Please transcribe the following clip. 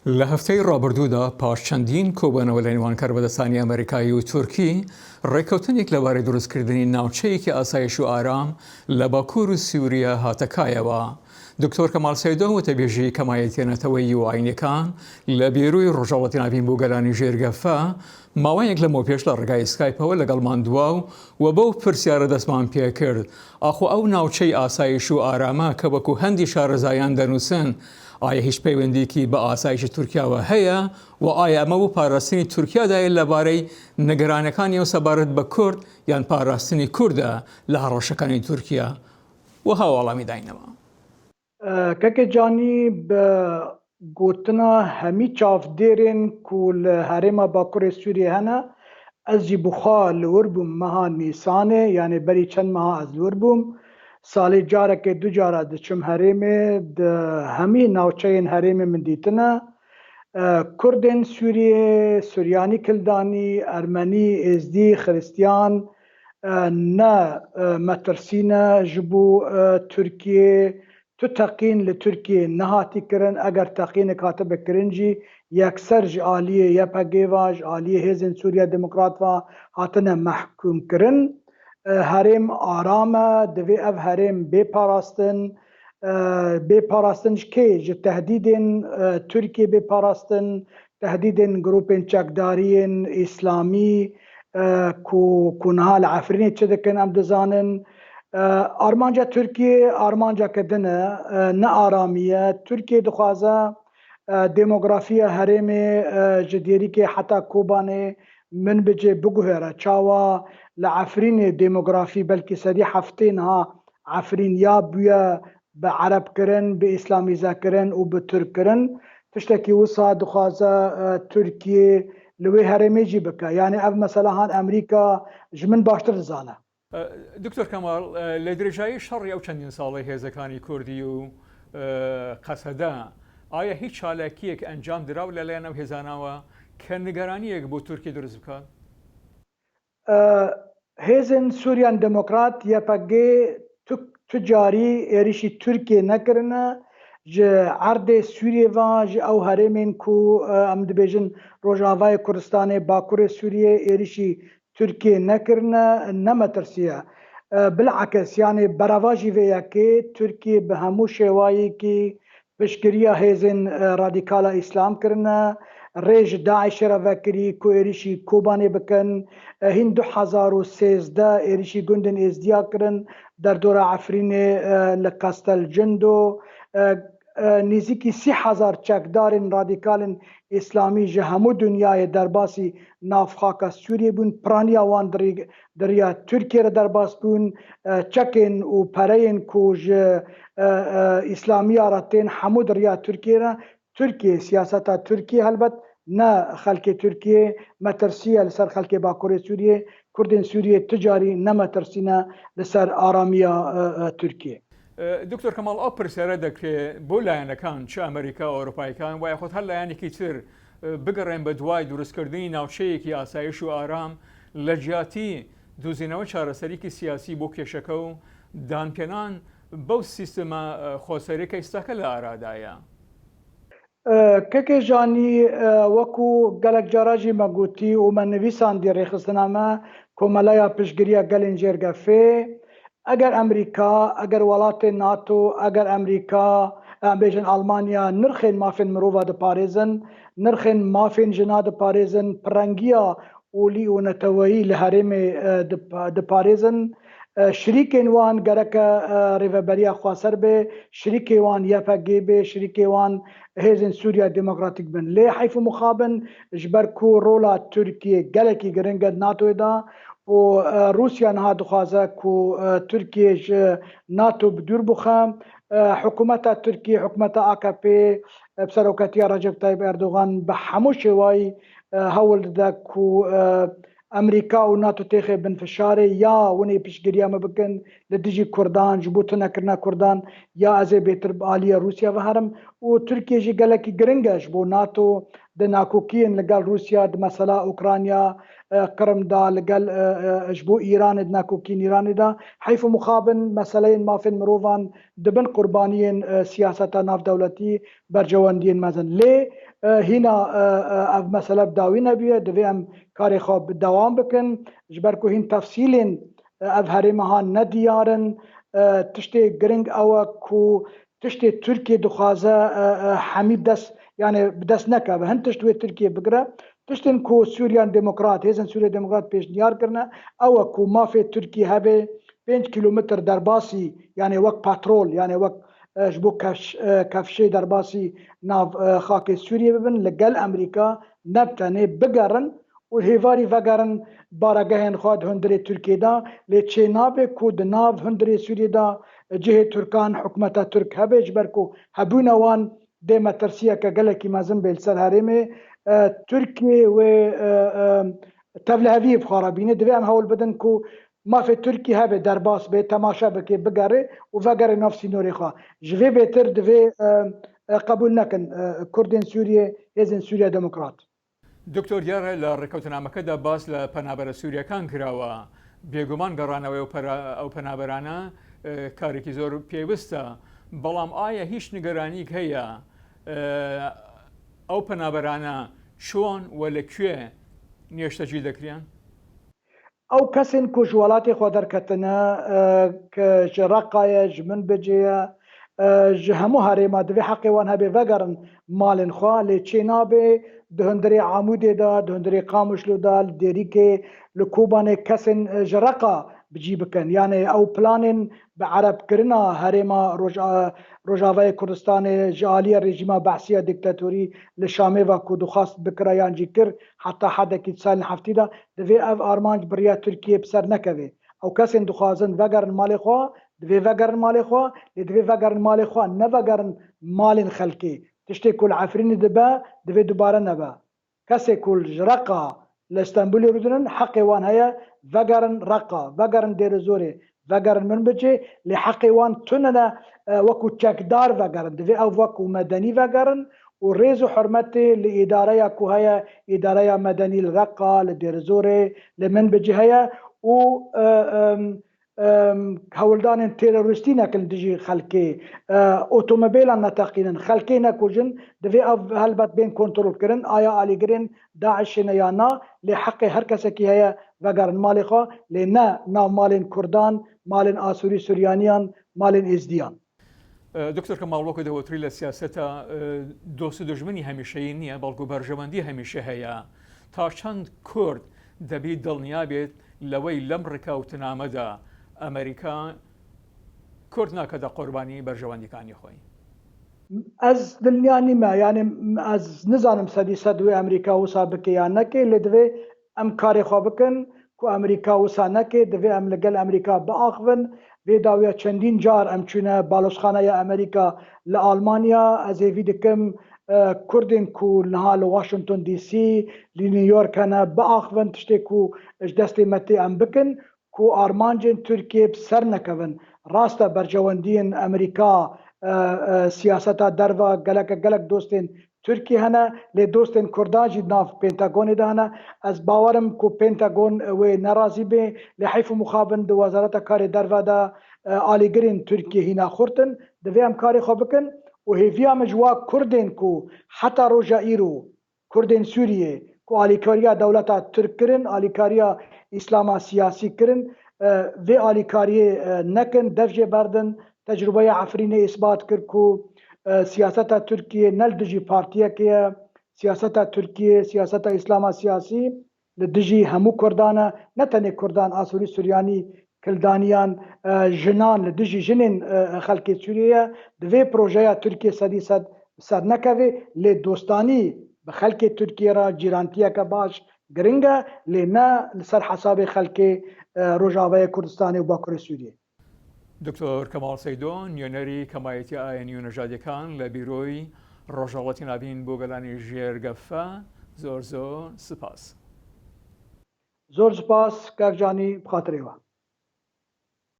لە هەفتەی ڕابردوودا پاش چەندین کۆبوونەوە لە نێوان کاربەدەستانی ئەمریکایی و تورکی ڕێکەوتنێک لەبارەی دروستکردنی ناوچەیەکی ئاسایش و ئارام لە باکوور و سووریا هاتەکایەوە. دکتۆر کەمال سەیدۆ وتەبێژی کەمایەتێنەتەوەی و ئاینەکان لە بێرووی ڕۆژهەڵاتی ناوین بۆ گەلانی ژێرگەفە ماوەیەک لەمەوە پێش لە ڕێگای سکایپەوە لەگەڵمان دواو و بەو پرسیارە دەستمان پێکرد ئاخۆ ئەو ناوچەی ئاسایش و ئارامە کە وەکو هەندی شارەزایان دەنووسن ئایا هیچ پەیوەندیکی بە ئاسایشی تورکیاوە هەیە و ئایا ئەمە بۆ پاراستنی تورکیادایە لەبارەی نەگەرانەکانی و سەبارەت بە کورد یان پاراستنی کووردە لە هەڕەشەکانی تورکیا و هاوڵامی داینەوە. کەکە جانی بە گوتنا هەمی چاودێرên ku li herêma Bakurê Sûriyê hene ez jî bixwe li wir bûm meha Nîsanê yanê berî çend meha ez li wir bûm. Salê carekê du cara diçim herêmê di hemî navçeyên herêmê min dîtine. Kurdên Sûriyê, Suryanî Kildanî, Ermenî, Êzdî, Xristiyan ne metirsîne ji bo Tirkiyê. Tu teqîn li Tirkiyê nehatî kirin, eger teqînek hatibe kirin jî yekser ji aliyê YPG ve ji aliyê Hêzên Sûriya Demokrat ve hatine mehkûm kirin. Herêm aram e, divê ev herêm bêparastin. Bêparastin ji kê? Ji tehdîdên Tirkiyê bêparastin, tehdîdên grûpên çekdariyên İslamî ku niha li Efrînê çi dikin em dizanin. Armanca Tirkiyê armanceke din e, ne aramî ye. Tirkiyê dixwaze demografiya herêmê ji dêrîkê heta Kobanê min bicê biguhere. Çawa li Efrînê demografî belkî sedî heftê niha Efrîn ya bûye bi Erebkirin, bi İslamîzekirin û bi Türkkirin. Tiştekî wisa dixwaze Tirkiyê li wê herêmê jî bike. Yani ev mesela han Amerîka ji min baştir dizane. دکتۆر کەماڵ لە درێژایی شەڕی ئەو چەندین ساڵی هێزەکانی کوردی و قەسەدا ئایا هیچ چالاکیەک ئەنجام دراو لەلایەن ئەو هێزانەوە کە نیگەرانیەک بۆ تورکی دروست بکات؟ Hêzên Sûriyan Demokrat YPG tucarî êrişî Tirkiyê nekirine ji erdê Sûriyê ve ji ew herêmên ku em dibêjin Rojavayê Kurdistanê, Bakurê Sûriyê êrişî Tirkiyê nekirine nemetirsiye. Bilakis yani berava jî vê yekê Tirkiyê bi hemû şêwayekî piştgiriya hêzên radîkala İslam kirine, rê ji Daişê re vekirî ku êrişî Kobanê bikin. Hîn 2013 êrişî gundên Êzdiya kirin derdora Efrînê li Kastelcindo. Nêzîkî 30,000 çekdarên radîkalên İslamî ji hemû dunyayê derbasî navxaka Sûriyê bûn. Piraniya wan diriya Tirkiye re derbas bûn. Çekên û pereyên ku ji İslamiya re tên hemû diriya Tirkiye re. Tirkiye siyaseta Tirkiye helbet ne xelkê Tirkiye metirsiye li ser xelkê Bakurê Sûriyê. Kurdên Sûriyê ticarî nemetirsîne li ser aramiya Tirkiye. دکتۆر کەماڵ ئەو پرسیارە دەکرێت بۆ لایەنەکان چ ئەمریکا و ئەوروپایەکان وایە خۆت هەر لایەنێکی تر بگەڕێن بە دوای دروستکردنی ناوچەیەکی ئاسایش و ئارام لە جیاتی دوزینەوە چارەسەریکی سیاسی بۆ کێشەکە و دانپێنان بەو سیستەمە خۆسەرێکە ئێستاکە لە ئارادایە. کەکێ ژانی وەکو gelek cara jî me gotî û me nivîsandiye rêxistina me Komeleya Piştgiriya gelên Jêrgefê. Eger Amerîka, eger welatên NATO, eger Amerîka, em bêjin Almanya nirxên mafên mirova diparêzin, nirxên mafên jina diparêzin, pirangiya olî û neteweyî li herêmê diparêzin. Şirîkên wan gereke rêveberiya xweser bê, şirîkê wan YPG bê, şirîkê wan Hêzên Sûriya Demokratîk bin. Lê heyf û mixabin ji ber ku rola Tirkiye gelekî giring e NATOyê da û Rûsya niha dixwaze ku Tirkiye ji NATO bi dûr bixe. Hikûmeta Tirkiye, hikûmeta AKP bi seroketiya Recep Tayyip Erdogan bi hemû şêwayî hewl dide ku Amerîka û NATO têxê bin fişarê ya winê piştgiriya me bikin li dijî Kurdan ji bo tunekirina Kurdan ya ez ê bêtir bi aliyê Rûsya veherim. û Tirkiye jî gelekî giring e ji bo NATO di nakokiyên li gel Rûsya di mesela Ukrayna, Qrimda li gel ji bo Îranê di nakokiyên Îranê da heyf û mixabin meseleyên mafên mirovan dibin qurbaniyên siyaseta navdewletî bercewendiyên mezin. Lê هنا اف مسألة بداوي نبيه دوی ام کاری خواب دوام بکن جبرکو هین تفصیل اف هرمها ندیارن تشتی گرنگ او کو تشتی ترکیه دخوازه حمید دست يعني بدس نكا بهن تشتوي تركيا بقرا تشتن كو سوريان ديمقراط هيزن سوريا ديمقراط بيش نيار كرنا او كو ما في تركيا هبه 5 كيلومتر درباسي يعني وقت باترول يعني وقت جبو كفشي درباسي ناف خاك سوريا ببن لقل امريكا نبتني بقرن والهيفاري فقرن بارقهن خاد هندري تركيا دا لتشي نابي كود ناف هندري سوريا دا جهة تركان حكومة ترك هبه جبركو هبونا وان ديما ترسيا كقلكي مازن بالسر هرمي تركي و تفلهفي بخاربينه دوام هول بدن كو ما في تركي هبه درباس به تماشا بكي بقري وفقري نفسي نوريخا جوي بيتر دوي قبول نكن كردين سوريا هزن سوريا ديمقراط دکتۆر دیارە لە ڕێکەوتنامەکەدا باس لە پەنابەرە سووریەکان کراوە بێگومان گەڕانەوەی ئەو پەنابەرانە کارێکی زۆر پێویستە بەڵام ئایا هیچ نیگەرانیک هەیە ئەو پەنابەرانە چۆن و لەکوێ نێشتەجی دەکرێن؟ ئەو کەسن کو ji welatê xwe derketine ki ji Reqayê ji min bicêye ji hemû herêma divê heqê wan hebe vegerin malên xwe lê çê nabe di hundirê Amûdê da di hundirê Qamişlo da li Dêrîkê li Kobanê kesên ji Reqa bicî bikin yani ew planên bi erebkirina herêma Rojavayê Kurdistanê ji aliyê rejîma behsiya dîktatorî li Şamê ve ku dixwast bikira yan jî kir heta hedekî salên heftî da divê ev armanc biriya Tirkiyê bi ser nekeve ew kesên dixwazin vegerin malê xwe divê vegerin malê xwe lê divê vegerin malê xwe nevegerin malên xelkê tiştê ku li Efrînê dibe divê dubare nebe kesê ku ji Reqa li Stenbolê rûdinin heqê wan heye vegerin Reqa vegerin Dêrezorê vegerin Minbicê lê heqê wan tunine wekû çekdar vegerin divê ew wekû medenî vegerin û rêz û hurmetê li îdareya ku heye îdareya medenî li Reqa li Dêrezorê li Minbicê heye û hewldanên terorîstî nekin dijî xelkê otomobîlan neteqînin xelkê nekujin divê ev helbet bên kontrol kirin aya alîgirên Daişê ne ya na lê heqê her kesekî heye vegerin malê xwe lê ne nav malên Kurdan malên Asûrî Suryaniyan malên Êzdiyan. دکتۆر کەماڵ وەکو دەوتری لە سیاسەتە دۆست و دژمنی هەمیشەیی نییە بەڵکو بەرژەوەندی هەمیشە هەیە تا چەند کورد دەبی دڵنیا بێت لەوەی لەم ڕێکەوتنامەدا ئەمریکا کورد ناکەدە قوربانی بەرژەوەندیەکانی خۆی ez dڵنیا نیمە یانێ ez nizanim sedî sed wê Amerîka wisa bike yan neke lê divê em karê xwe bikin ku Amerîka wisa neke divê em li gel Amerîka biaxivin vê dawiya çendîn car em çûne balozxaneya Amerîka li Almanya ez ê vî dikim Kurdên ku niha li Washington DC li New York hene biaxivin tiştê ku ji destê metê em bikin ku armancên Tirkiye bi ser nekevin rast e bercewendiyên Amerîka siyaseta derva gelek dostên Tirkiye hene lê dostên Kurdan jî nav Pentagonê de hene ez bawerim ku Pentagon wê nerazî bê lê heyf û mixabin di Wezareta Karê Derve de alîgirên Tirkiye hîna xurtin divê em karê xwe bikin û hêviya min ji wa Kurdên ku heta roja îro Kurdên Sûriyê ku alîkariya dewleta Tirk kirin alîkariya îslama siyasî kirin vê alîkariyê nekin dev jê berdin tecrübeya Efrînê isbat kir ku siyaseta Tirkiye ne li dijî partiyekê ye siyaseta Tirkiye siyaseta îslama siyasî li dijî hemû Kurdan e ne tenê Kurdan Asûrî Suryanî Kildaniyan jinan li dijî jinên xelkê Sûriye divê projeya Tirkiye sedî sed ser nekeve lê dostanî bi xelkê Tirkiye ra cîrantiyeke baş giring e lê ne li ser hesabê xelkê Rojavayê Kurdistanê û Bakurê Sûriyê. دکتۆر کەماڵ سەیدۆ نوێنەری کەمایەتی ئاینی و نەژادیەکان لە بیرۆی ڕۆژهەڵەتی ناوین بۆ گەلانی ژێرگەفە زۆر سپاس. زۆر سپاس کاکجانی بخاترێوە.